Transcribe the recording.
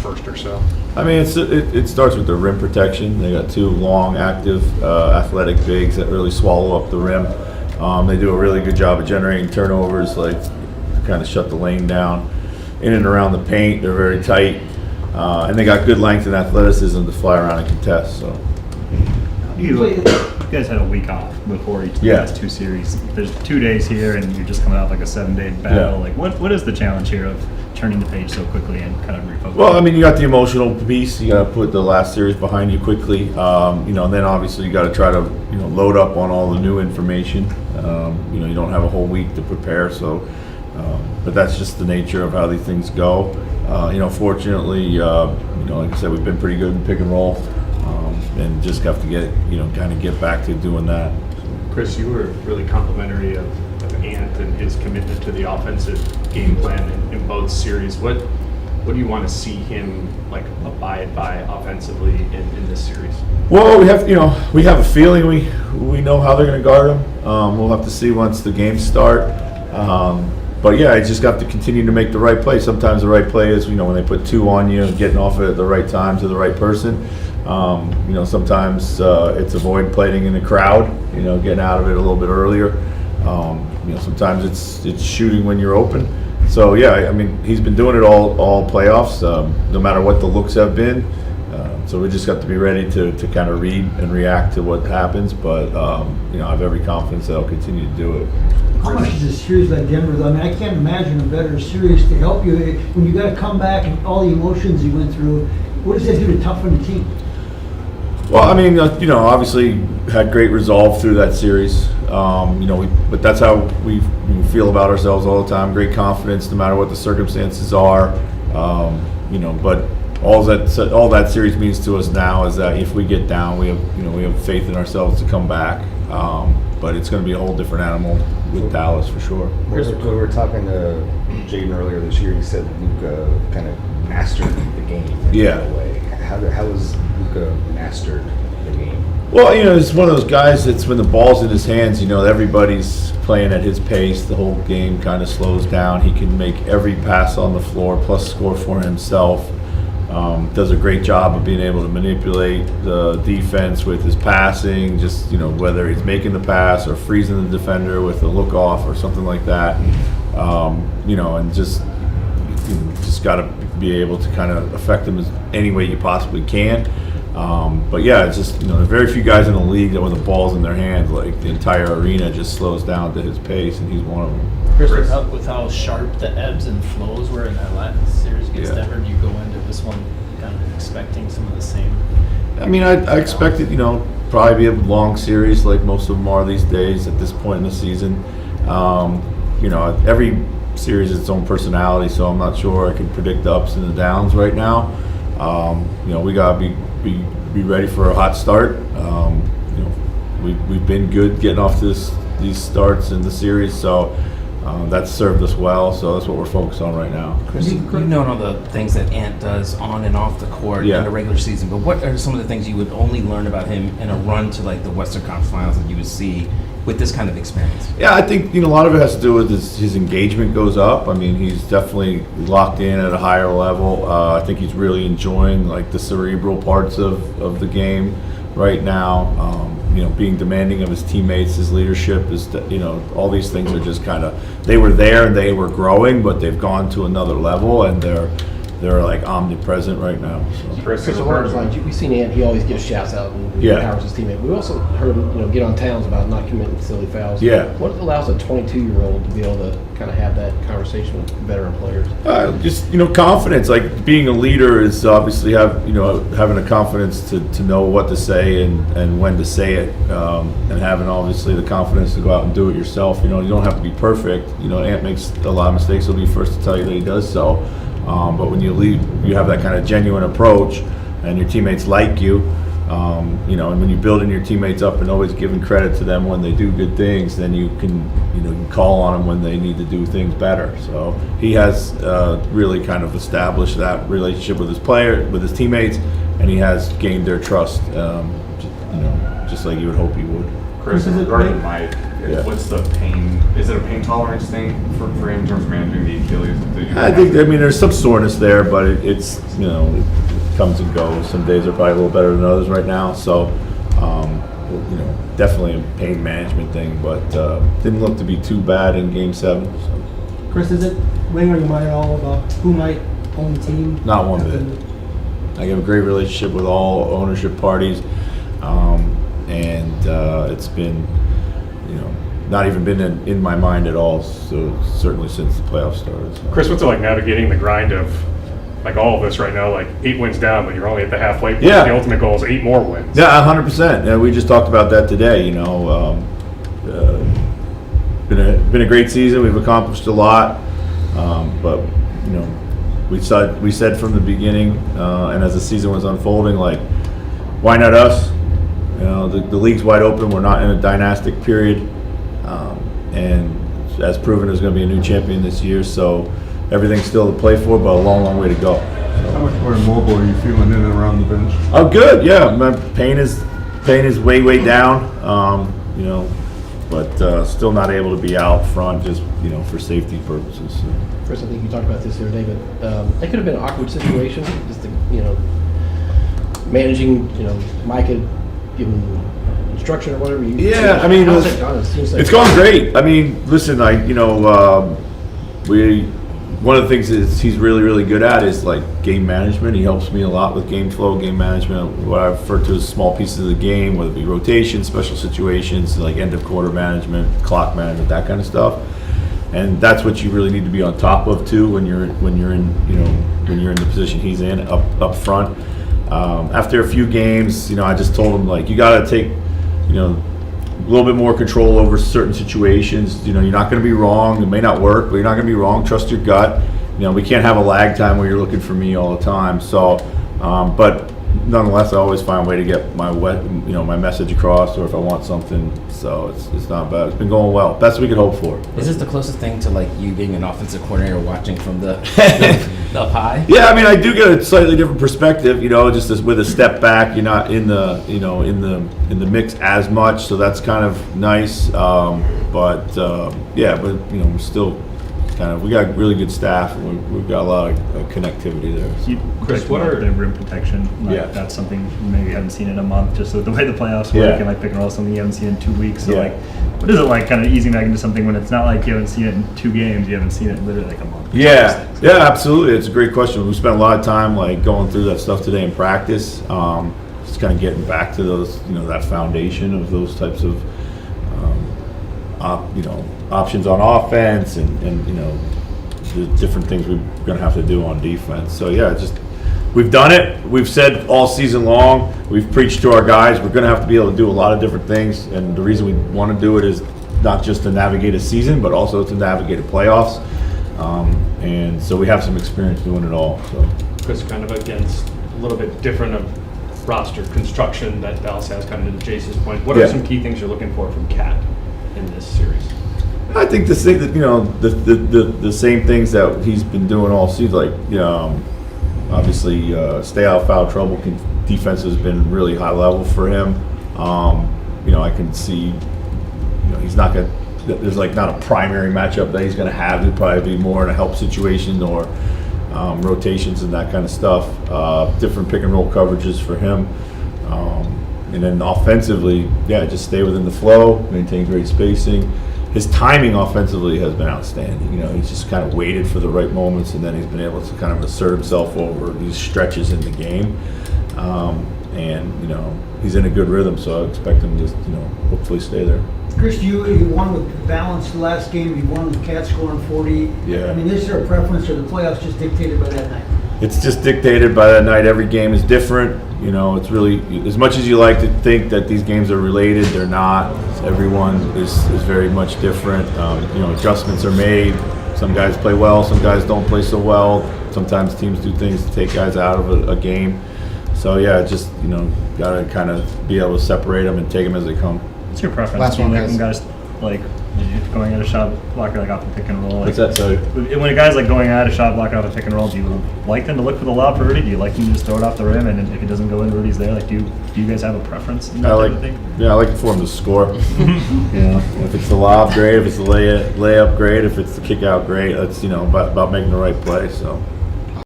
first or so? I mean, it starts with the rim protection. They got two long, active, athletic bigs that really swallow up the rim. They do a really good job of generating turnovers, like kind of shut the lane down. In and around the paint, they're very tight, and they got good length and athleticism to fly around and contest. So, You guys had a week off before each of the Yeah. last two series. There's 2 days here, and you're just coming out like a 7-day battle. Yeah. Like, what is the challenge here of turning the page so quickly and kind of refocusing? well, I mean, you got the emotional piece. You got to put the last series behind you quickly, and then obviously you got to try to load up on all the new information. You don't have a whole week to prepare, so. But that's just the nature of how these things go. Fortunately, like I said, we've been pretty good in pick and roll, and just have to get back to doing that. Chris, you were really complimentary of Ant and his commitment to the offensive game plan in both series. What do you want to see him abide by offensively in this series? Well, we have a feeling we know how they're going to guard him. We'll have to see once the games start. But yeah, I just got to continue to make the right play. Sometimes the right play is, when they put two on you, getting off it at the right time to the right person. Sometimes it's avoid playing in the crowd, getting out of it a little bit earlier. Sometimes it's shooting when you're open. So yeah, I mean, he's been doing it all playoffs, no matter what the looks have been. So we just got to be ready to kind of read and react to what happens. But I have every confidence that I'll continue to do it. How much is a series like Denver, though? I mean, I can't imagine a better series to help you when you got to come back and all the emotions you went through. What does that do to toughen the team? Well, I mean, obviously had great resolve through that series. But that's how we feel about ourselves all the time. Great confidence, no matter what the circumstances are. But all that series means to us now is that if we get down, we have faith in ourselves to come back. But it's going to be a whole different animal with Dallas for sure. Chris, when we were talking to Jaden earlier this year, he said Luka kind of mastered the game in a way. How has Luka mastered the game? Well, it's one of those guys that's when the ball's in his hands, everybody's playing at his pace. The whole game kind of slows down. He can make every pass on the floor plus score for himself. Does a great job of being able to manipulate the defense with his passing, just, whether he's making the pass or freezing the defender with a look off or something like that. And just got to be able to kind of affect him any way you possibly can. But yeah, it's just, there are very few guys in the league that when the ball's in their hands, like the entire arena just slows down to his pace, and he's one of them. Chris, with how sharp the ebbs and flows were in that last series against Denver, do you go into this one kind of expecting some of the same? I mean, I expected, probably be a long series like most of them are these days at this point in the season. Every series has its own personality, so I'm not sure I can predict the ups and the downs right now. We gotta be ready for a hot start. We've been good getting off to these starts in the series, so that's served us well. So that's what we're focused on right now. Chris, you know all the things that Ant does on and off the court in the regular season, but what are some of the things you would only learn about him in a run to the Western Conference Finals that you would see with this kind of experience? Yeah, I think a lot of it has to do with his engagement goes up. I mean, he's definitely locked in at a higher level. I think he's really enjoying the cerebral parts of the game right now. Being demanding of his teammates, his leadership is, all these things are just they were there and they were growing, but they've gone to another level and they're omnipresent right now. So. Chris, along those lines, we've seen Ant. He always gives shouts out and empowers his teammate. We also heard him, get on Towns about not committing silly fouls. Yeah. What allows a 22-year-old to be able to kind of have that conversation with veteran players? Just confidence. Being a leader is obviously having a confidence to know what to say and when to say it, and having obviously the confidence to go out and do it yourself. You don't have to be perfect. Ant makes a lot of mistakes. He'll be first to tell you that he does so. But when you lead, you have that kind of genuine approach, and your teammates like you, and when you're building your teammates up and always giving credit to them when they do good things, then you can call on them when they need to do things better. So he has really kind of established that relationship with his teammates, and he has gained their trust, just like you would hope he would. Chris, regarding my Yeah. What's the pain? Is it a pain tolerance thing for him in terms of managing the Achilles? There's some soreness there, but it's, it comes and goes. Some days are probably a little better than others right now. So, definitely a pain management thing, but didn't look to be too bad in Game 7. So. Chris, is it weighing on your mind at all about who might own the team? Not one bit. I have a great relationship with all ownership parties, and it's been, not even been in my mind at all. So certainly since the playoffs started. So. Chris, what's it like navigating the grind of like all of this right now? Like 8 wins down, but you're only at the halfway point. Yeah. The ultimate goal is 8 more wins. Yeah, 100%. Yeah, we just talked about that today. Been a great season. We've accomplished a lot, but we said from the beginning, and as the season was unfolding, like, why not us? The league's wide open. We're not in a dynastic period, and as proven, there's going to be a new champion this year. So everything's still to play for, but a long, long way to go. How much more mobile are you feeling in and around the bench? Oh, good. Yeah, my pain is way down. But still not able to be out front just for safety purposes. So. Chris, I think you talked about this the other day, but it could have been an awkward situation. Just managing. Mike had given instruction or whatever. Yeah, I mean, how's it gone? It seems like it's gone great. I mean, listen, one of the things that he's really, really good at is like game management. He helps me a lot with game flow, game management, what I refer to as small pieces of the game, whether it be rotation, special situations, like end of quarter management, clock management, that kind of stuff. And that's what you really need to be on top of too when you're in the position he's in up front. After a few games, I just told him, like, you got to take, a little bit more control over certain situations. You're not going to be wrong. It may not work, but you're not going to be wrong. Trust your gut. We can't have a lag time where you're looking for me all the time. So, but nonetheless, I always find a way to get my my message across, or if I want something. So it's not bad. It's been going well. Best we could hope for. Is this the closest thing to like you being an offensive coordinator watching from the up high? Yeah, I mean, I do get a slightly different perspective. Just with a step back, you're not in the in the mix as much, so that's kind of nice. But we're still we got really good staff, and we've got a lot of connectivity there. Chris, what are the rim protection? Like, that's something you maybe haven't seen in a month, just with the way the playoffs work, and like pick and roll, something you haven't seen in 2 weeks. So what is it like, kind of easing back into something when it's not like you haven't seen it in 2 games, you haven't seen it in literally like a month? Yeah, absolutely. It's a great question. We spent a lot of time going through that stuff today in practice. Just kind of getting back to those, that foundation of those types of, options on offense and the different things we're going to have to do on defense. So we've done it. We've said all season long, we've preached to our guys, we're going to have to be able to do a lot of different things. And the reason we want to do it is not just to navigate a season, but also to navigate a playoffs. And so we have some experience doing it all. So Chris, kind of against a little bit different of roster construction that Dallas has, kind of to Jason's point. What are some key things you're looking for from Cat in this series? I think the thing that the same things that he's been doing all season, like obviously stay out of foul trouble. Defense has been really high level for him. I can see he's not gonna. There's not a primary matchup that he's going to have. He'll probably be more in a help situation or rotations and that kind of stuff. Different pick and roll coverages for him. And then offensively, just stay within the flow, maintain great spacing. His timing offensively has been outstanding. He's just kind of waited for the right moments, and then he's been able to kind of assert himself over these stretches in the game. He's in a good rhythm, so I expect him to hopefully stay there. Chris, you won with balance the last game. You won with Cat scoring 40. Yeah. I mean, is there a preference, or the playoffs just dictated by that night? It's just dictated by that night. Every game is different. It's really, as much as you like to think that these games are related, they're not. Everyone is very much different. Adjustments are made. Some guys play well, some guys don't play so well. Sometimes teams do things to take guys out of a game. So just got to kind of be able to separate them and take them as they come. What's your preference? Last one, when guys. guys going at a shot blocker like off the pick and roll. Like, What's that, sorry? when a guy's like going at a shot blocker off a pick and roll, do you like them to look for the lob for Rudy? Do you like them to just throw it off the rim, and if it doesn't go in, Rudy's there? Like, do you guys have a preference in that type of thing? Yeah, I like for him to score. If it's the lob, great. If it's the layup, great. If it's the kick out, great. That's about making the right play. So.